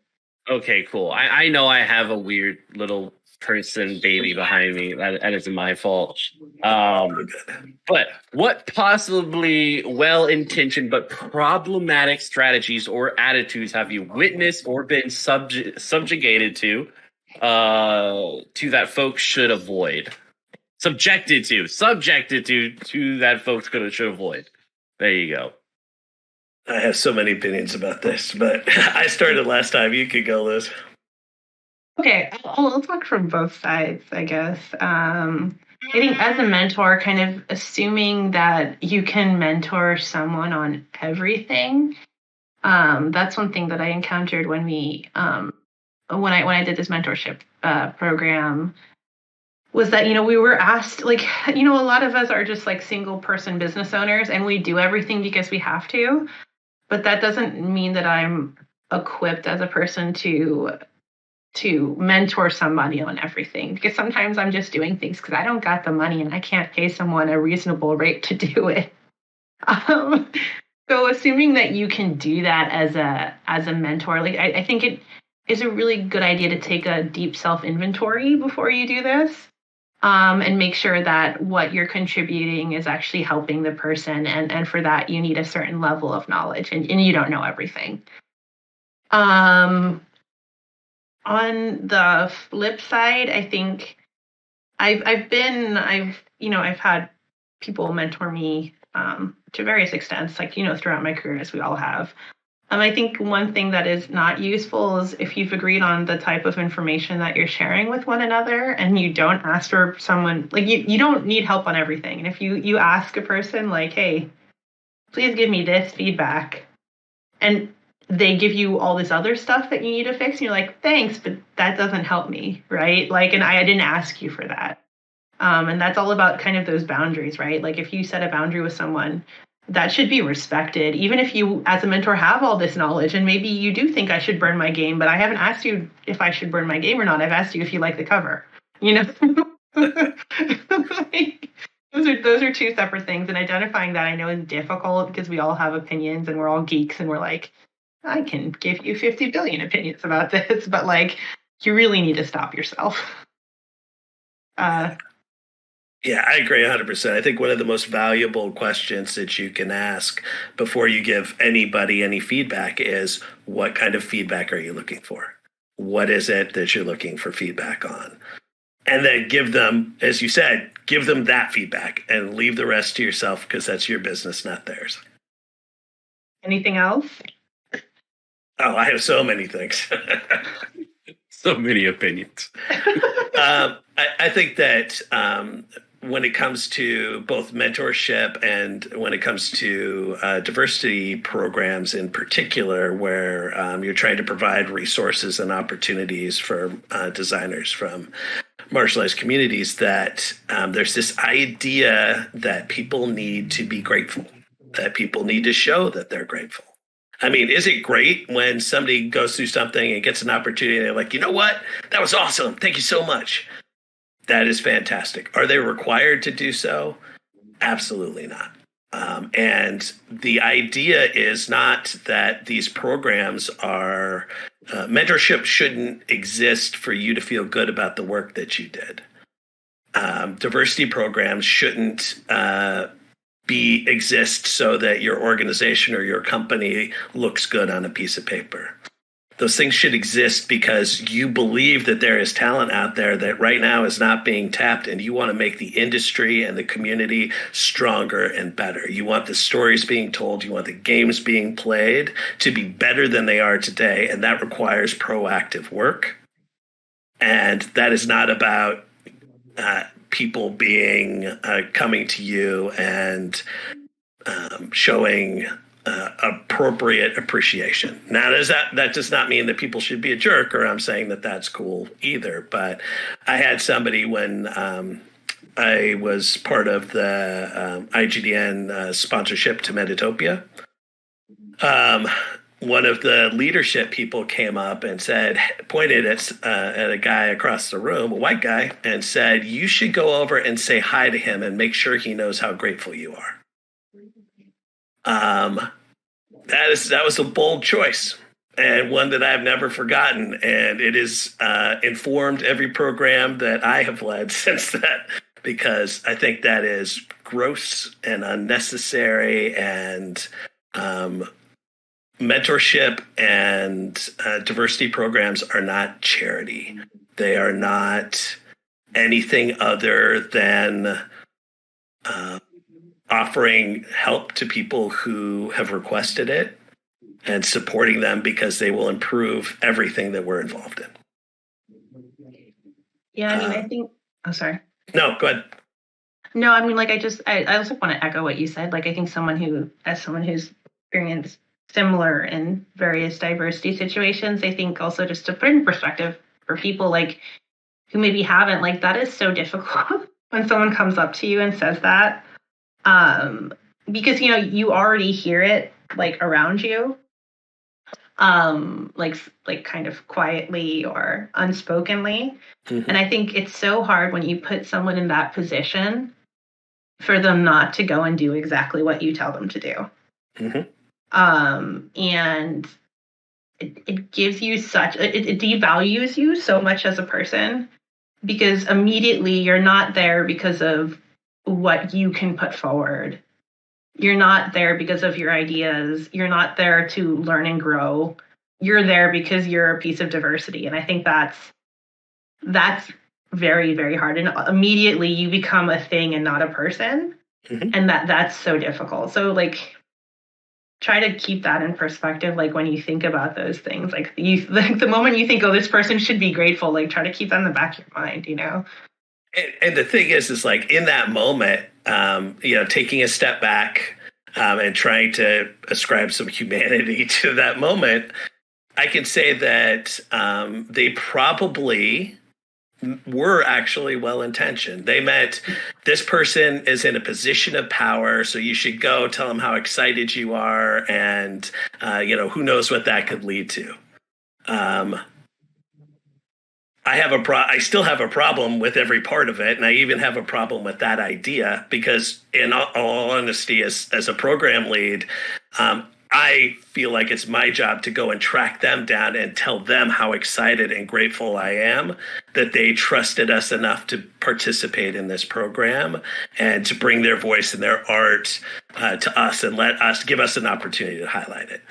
Okay, cool. I know I have a weird little person baby behind me. That isn't my fault. But what possibly well-intentioned but problematic strategies or attitudes have you witnessed or been subjugated to that folks should avoid? Subjected to that folks should avoid. There you go. I have so many opinions about this, but I started last time. You could go, Liz. Okay, I'll talk from both sides, I guess. I think as a mentor, kind of assuming that you can mentor someone on everything. That's one thing that I encountered when I did this mentorship program, was that, we were asked, like, a lot of us are just like single person business owners and we do everything because we have to. But that doesn't mean that I'm equipped as a person to mentor somebody on everything, because sometimes I'm just doing things because I don't got the money and I can't pay someone a reasonable rate to do it. So assuming that you can do that as a mentor, like I think it is a really good idea to take a deep self-inventory before you do this. And make sure that what you're contributing is actually helping the person. And for that, you need a certain level of knowledge, and you don't know everything. On the flip side, I think I've had people mentor me to various extents, like, throughout my career, as we all have. I think one thing that is not useful is if you've agreed on the type of information that you're sharing with one another and you don't ask for someone, like, you don't need help on everything. And if you ask a person, like, hey, please give me this feedback, and they give you all this other stuff that you need to fix, and you're like, thanks, but that doesn't help me, right? Like, and I didn't ask you for that. And that's all about kind of those boundaries, right? Like, if you set a boundary with someone, that should be respected, even if you, as a mentor, have all this knowledge and maybe you do think I should burn my game, but I haven't asked you if I should burn my game or not. I've asked you if you like the cover, like, those are two separate things, and identifying that, I know, is difficult because we all have opinions and we're all geeks and we're like, I can give you 50 billion opinions about this, but like, you really need to stop yourself. Yeah, I agree 100%. I think one of the most valuable questions that you can ask before you give anybody any feedback is, what kind of feedback are you looking for? What is it that you're looking for feedback on? And then give them, as you said, give them that feedback and leave the rest to yourself, because that's your business, not theirs. Anything else? Oh, I have so many things. So many opinions. I think that when it comes to both mentorship and when it comes to diversity programs in particular, where you're trying to provide resources and opportunities for designers from marginalized communities, that there's this idea that people need to be grateful, that people need to show that they're grateful. I mean, is it great when somebody goes through something and gets an opportunity and they're like, you know what? That was awesome. Thank you so much. That is fantastic. Are they required to do so? Absolutely not. And the idea is not that these programs are, mentorship shouldn't exist for you to feel good about the work that you did. Diversity programs shouldn't exist so that your organization or your company looks good on a piece of paper. Those things should exist because you believe that there is talent out there that right now is not being tapped, and you want to make the industry and the community stronger and better. You want the stories being told, you want the games being played to be better than they are today, and that requires proactive work. And that is not about people being coming to you and showing appropriate appreciation. Now, that does not mean that people should be a jerk, or I'm saying that that's cool either. But I had somebody when I was part of the IGDN sponsorship to Metatopia. one of the leadership people came up and said, pointed at a guy across the room, a white guy, and said, "You should go over and say hi to him and make sure he knows how grateful you are." That was a bold choice, and one that I've never forgotten, and it has informed every program that I have led since that, because I think that is gross and unnecessary, and mentorship and diversity programs are not charity. They are not anything other than offering help to people who have requested it and supporting them because they will improve everything that we're involved in. Yeah, I mean, I think, oh, sorry. No, go ahead. No, I mean, like, I also want to echo what you said. Like, I think someone who's experienced similar in various diversity situations, I think also just to put in perspective for people like who maybe haven't, like, that is so difficult when someone comes up to you and says that, because, you know, you already hear it like around you, like kind of quietly or unspokenly. Mm-hmm. And I think it's so hard when you put someone in that position for them not to go and do exactly what you tell them to do. Mm-hmm. And it gives you it devalues you so much as a person, because immediately you're not there because of what you can put forward. You're not there because of your ideas. You're not there to learn and grow. You're there because you're a piece of diversity. And I think that's very, very hard. And immediately you become a thing and not a person. Mm-hmm. And that's so difficult. So, like, try to keep that in perspective. Like, when you think about those things, like the moment you think, oh, this person should be grateful, like, try to keep that in the back of your mind, you know? And the thing is like, in that moment, you know, taking a step back and trying to ascribe some humanity to that moment, I can say that they probably were actually well-intentioned. They meant, this person is in a position of power, so you should go tell them how excited you are, and you know, who knows what that could lead to. I still have a problem with every part of it, and I even have a problem with that idea, because in all honesty, as a program lead, I feel like it's my job to go and track them down and tell them how excited and grateful I am that they trusted us enough to participate in this program and to bring their voice and their art to us and give us an opportunity to highlight it.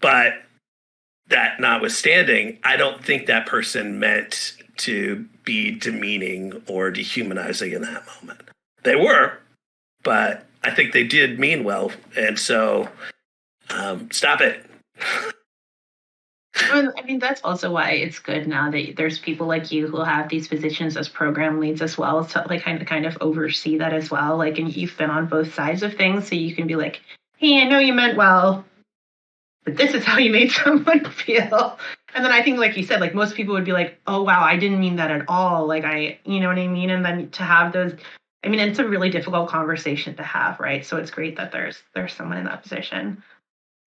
But that notwithstanding, I don't think that person meant to be demeaning or dehumanizing in that moment. They were, but I think they did mean well. And so stop it. I mean, that's also why it's good now that there's people like you who have these positions as program leads as well, to like kind of oversee that as well. Like, and you've been on both sides of things, so you can be like, hey, I know you meant well, but this is how you made someone feel. And then I think, like you said, like, most people would be like, oh, wow, I didn't mean that at all. Like, you know what I mean? And then to have those, I mean, it's a really difficult conversation to have, right? So it's great that there's someone in that position.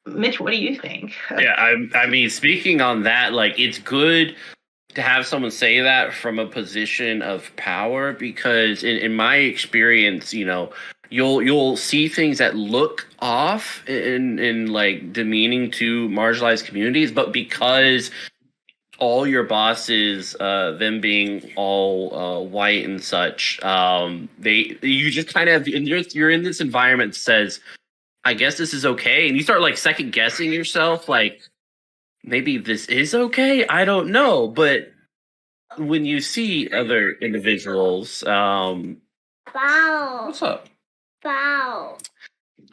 Mitch, what do you think? Yeah, I mean, speaking on that, like, it's good to have someone say that from a position of power, because in my experience, you know, you'll see things that look off in like demeaning to marginalized communities, but because all your bosses, them being all white and such, you just kind of, you're in this environment that says, I guess this is okay. And you start like second guessing yourself, like, maybe this is okay. I don't know. But when you see other individuals, what's up? Wow.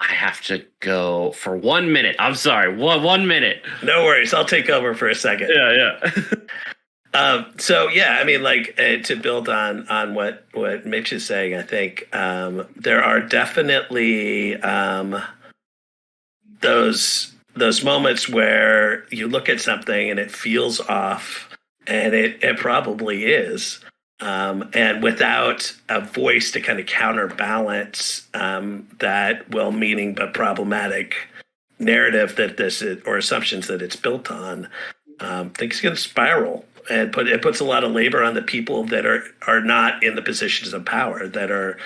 I have to go for 1 minute. I'm sorry. 1 minute. No worries. I'll take over for a second. Yeah. So yeah, I mean, like, to build on what Mitch is saying, I think there are definitely those moments where you look at something and it feels off, and it probably is, and without a voice to kind of counterbalance that well-meaning but problematic narrative that this is, or assumptions that it's built on, things can spiral, and it puts a lot of labor on the people that are not in the positions of power, that are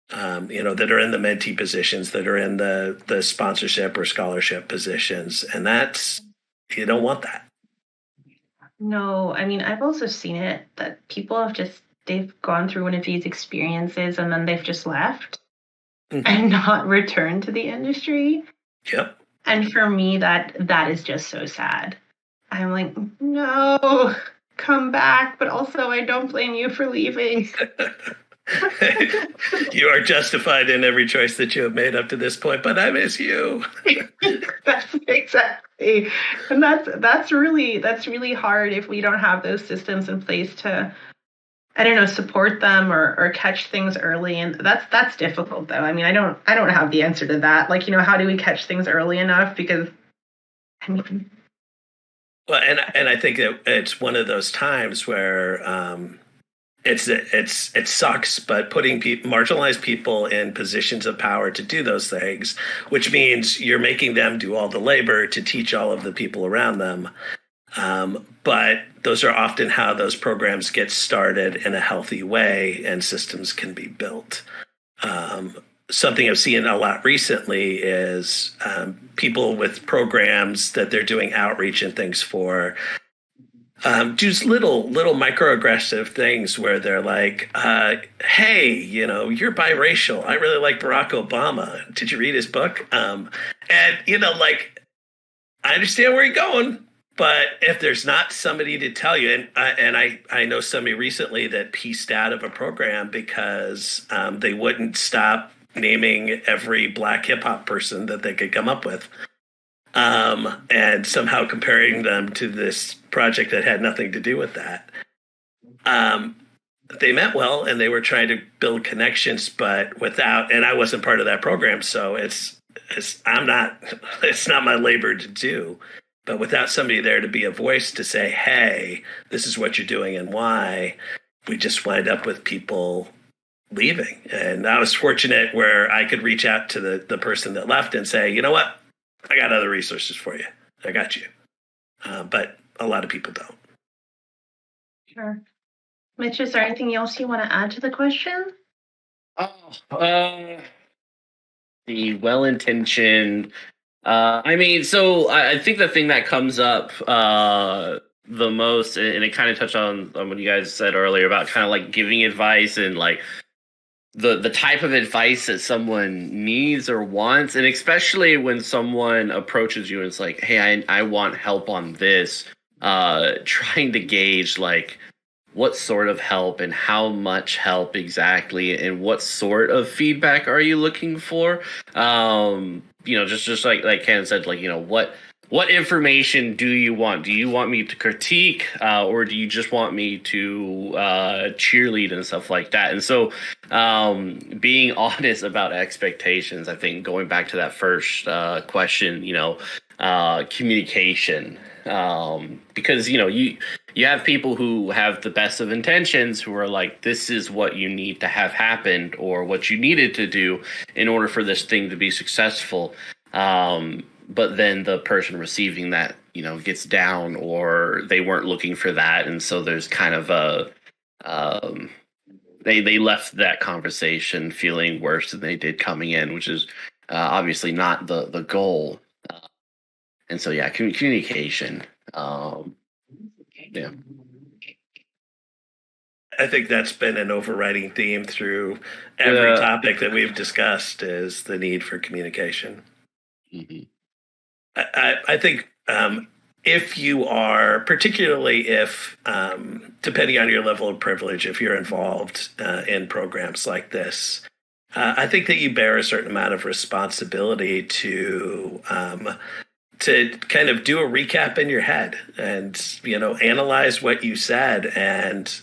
that are in the mentee positions, that are in the sponsorship or scholarship positions, and that's, you don't want that. No, I mean, I've also seen it that people they've gone through one of these experiences and then they've just left and not returned to the industry. Yep. And for me, that is just so sad. I'm like, no, come back. But also, I don't blame you for leaving. You are justified in every choice that you have made up to this point, but I miss you. That's exactly. And that's really hard if we don't have those systems in place to, I don't know, support them or catch things early. And that's difficult though. I mean, I don't have the answer to that. Like, how do we catch things early enough? Because I mean, well, and I think that it's one of those times where it sucks, but putting marginalized people in positions of power to do those things, which means you're making them do all the labor to teach all of the people around them. But those are often how those programs get started in a healthy way, and systems can be built. Something I've seen a lot recently is people with programs that they're doing outreach and things for, just little microaggressive things where they're like, hey, you're biracial. I really like Barack Obama. Did you read his book? And, I understand where you're going, but if there's not somebody to tell you, and I know somebody recently that pieced out of a program because they wouldn't stop naming every Black hip hop person that they could come up with. And somehow comparing them to this project that had nothing to do with that. They meant well, and they were trying to build connections, but and I wasn't part of that program, so it's not my labor to do. But without somebody there to be a voice to say, hey, this is what you're doing and why, we just wind up with people leaving. And I was fortunate where I could reach out to the person that left and say, you know what? I got other resources for you. I got you. But a lot of people don't. Sure. Mitch, is there anything else you want to add to the question? The well-intentioned. I think the thing that comes up the most, and it kind of touched on what you guys said earlier about kind of like giving advice and like the type of advice that someone needs or wants, and especially when someone approaches you and it's like, hey, I want help on this, trying to gauge like what sort of help and how much help exactly and what sort of feedback are you looking for. Just like Ken said, like, what information do you want? Do you want me to critique, or do you just want me to cheerlead and stuff like that? And so being honest about expectations, I think going back to that first question, communication, because, you have people who have the best of intentions who are like, this is what you need to have happened or what you needed to do in order for this thing to be successful. But then the person receiving that, gets down, or they weren't looking for that. And so there's kind of they left that conversation feeling worse than they did coming in, which is obviously not the goal. And so, yeah, communication. Yeah. I think that's been an overriding theme through every topic that we've discussed, is the need for communication. Mm-hmm. I think if you are, particularly if, depending on your level of privilege, if you're involved in programs like this, I think that you bear a certain amount of responsibility to kind of do a recap in your head and, analyze what you said. And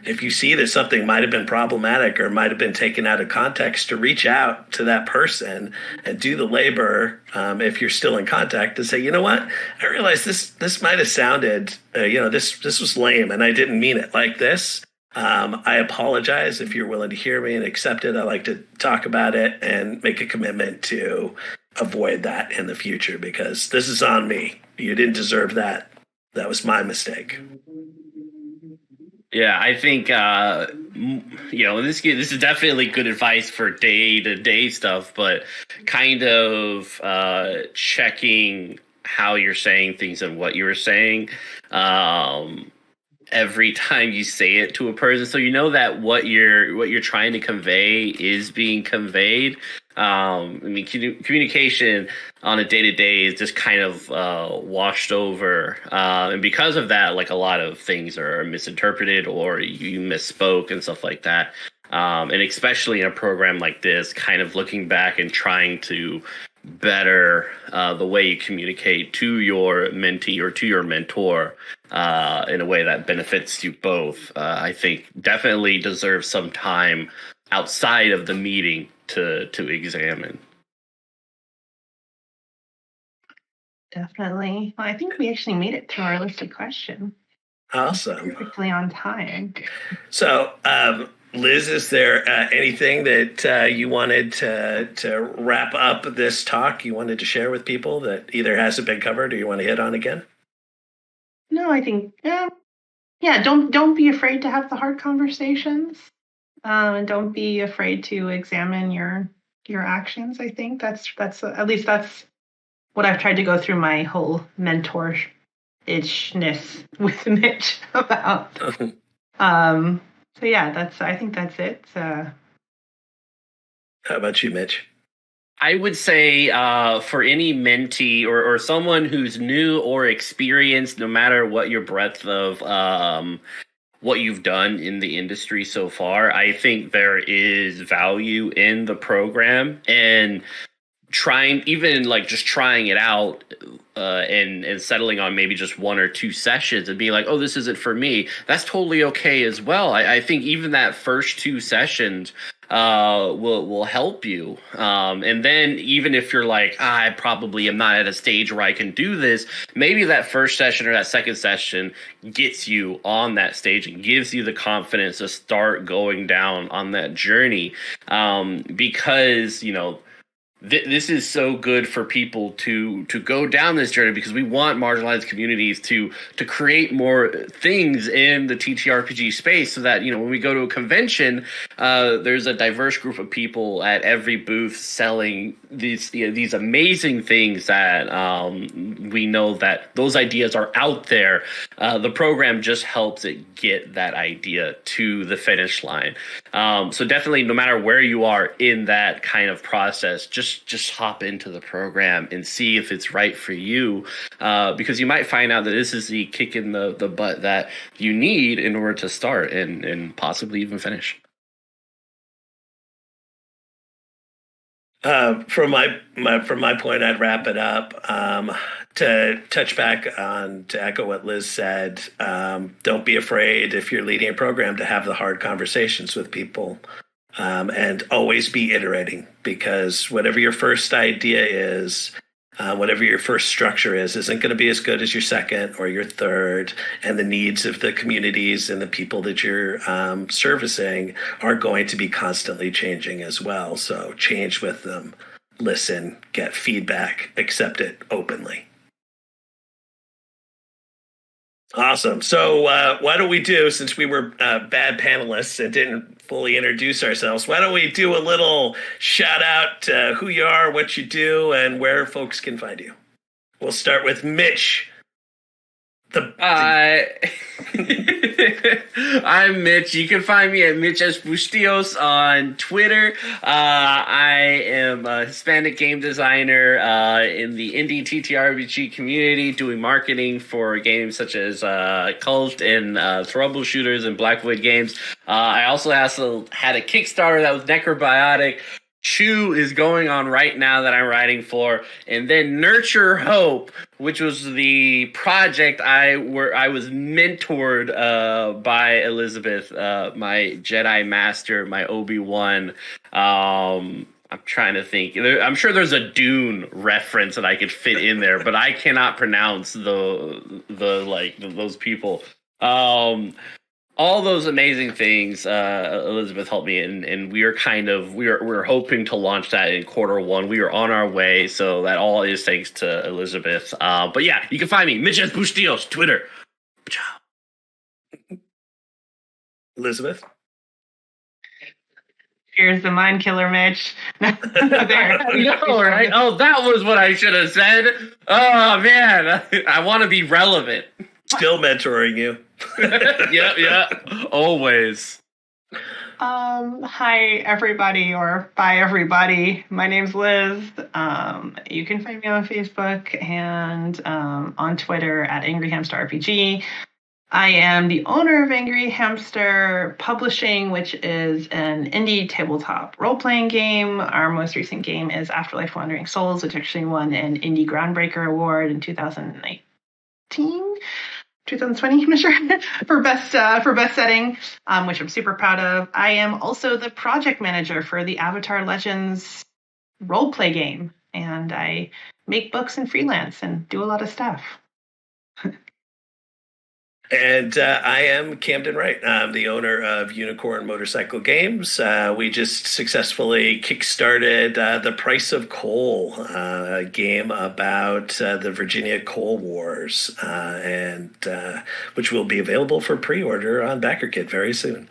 if you see that something might have been problematic or might have been taken out of context, to reach out to that person and do the labor, if you're still in contact, to say, you know what, I realize this might have sounded, this was lame and I didn't mean it like this. I apologize. If you're willing to hear me and accept it, I like to talk about it and make a commitment to avoid that in the future, because this is on me. You didn't deserve that. That was my mistake. Yeah, I think this is definitely good advice for day-to-day stuff, but kind of checking how you're saying things and what you were saying every time you say it to a person, so you know that what you're trying to convey is being conveyed. Communication on a day-to-day is just kind of washed over, and because of that, like, a lot of things are misinterpreted or you misspoke and stuff like that. And especially in a program like this, kind of looking back and trying to better the way you communicate to your mentee or to your mentor in a way that benefits you both, I think definitely deserves some time outside of the meeting to examine. Definitely. Well, I think we actually made it through our list of questions. Awesome. Perfectly on time. So, Liz, is there anything that you wanted to wrap up this talk you wanted to share with people that either hasn't been covered or you want to hit on again? No, I think, don't be afraid to have the hard conversations. And don't be afraid to examine your actions. I think that's at least that's what I've tried to go through my whole mentor-ishness with Mitch about. So yeah, I think that's it. How about you, Mitch? I would say for any mentee or someone who's new or experienced, no matter what your breadth of what you've done in the industry so far, I think there is value in the program, and trying it out and settling on maybe just one or two sessions and being like, oh, this isn't for me. That's totally okay as well. I think even that first two sessions will help you. And then even if you're like, I probably am not at a stage where I can do this, maybe that first session or that second session gets you on that stage and gives you the confidence to start going down on that journey. Because, this is so good for people to go down this journey, because we want marginalized communities to create more things in the TTRPG space, so that when we go to a convention, there's a diverse group of people at every booth selling these amazing things that we know that those ideas are out there. The program just helps it get that idea to the finish line. So definitely, no matter where you are in that kind of process, just hop into the program and see if it's right for you, because you might find out that this is the kick in the butt that you need in order to start and possibly even finish. From my point, I'd wrap it up. To touch back on, to echo what Liz said, don't be afraid, if you're leading a program, to have the hard conversations with people. And always be iterating, because whatever your first idea is, whatever your first structure isn't going to be as good as your second or your third. And the needs of the communities and the people that you're servicing are going to be constantly changing as well. So change with them, listen, get feedback, accept it openly. Awesome. So why don't we do, since we were bad panelists and didn't fully introduce ourselves, why don't we do a little shout out to who you are, what you do, and where folks can find you? We'll start with Mitch. I'm Mitch. You can find me at Mitch S. Bustillos on Twitter. I am a Hispanic game designer in the indie TTRPG community, doing marketing for games such as Cult and Troubleshooters and Black Void games. I also had a Kickstarter that was Necrobiotic. Chew is going on right now that I'm writing for, and then Nurture Hope, which was the project I was mentored by Elizabeth, my Jedi Master, my Obi-Wan. I'm trying to think. I'm sure there's a Dune reference that I could fit in there, but I cannot pronounce those people. all those amazing things. Elizabeth helped me, and we are we're hoping to launch that in Q1. We are on our way, so that all is thanks to Elizabeth. But yeah, you can find me, Mitch S. Bustillos, Twitter. Elizabeth? Here's the mind killer, Mitch. There. No, right? Oh, that was what I should have said. Oh, man. I want to be relevant. Still mentoring you. Yeah. Always. Hi, everybody, or bye, everybody. My name's Liz. You can find me on Facebook and on Twitter at Angry Hamster RPG. I am the owner of Angry Hamster Publishing, which is an indie tabletop role-playing game. Our most recent game is Afterlife Wandering Souls, which actually won an Indie Groundbreaker Award in 2020, I'm not sure, for best setting, which I'm super proud of. I am also the project manager for the Avatar Legends role-play game, and I make books and freelance and do a lot of stuff. And I am Camdon Wright. I'm the owner of Unicorn Motorcycle Games. We just successfully kickstarted The Price of Coal, a game about the Virginia Coal Wars, and which will be available for pre-order on BackerKit very soon.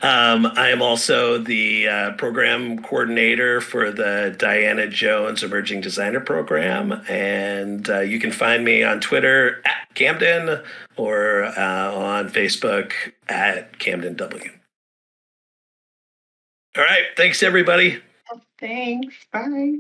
I am also the program coordinator for the Diana Jones Emerging Designer Program, and you can find me on Twitter at Camdon or on Facebook at CamdonW. All right, thanks everybody. Thanks. Bye.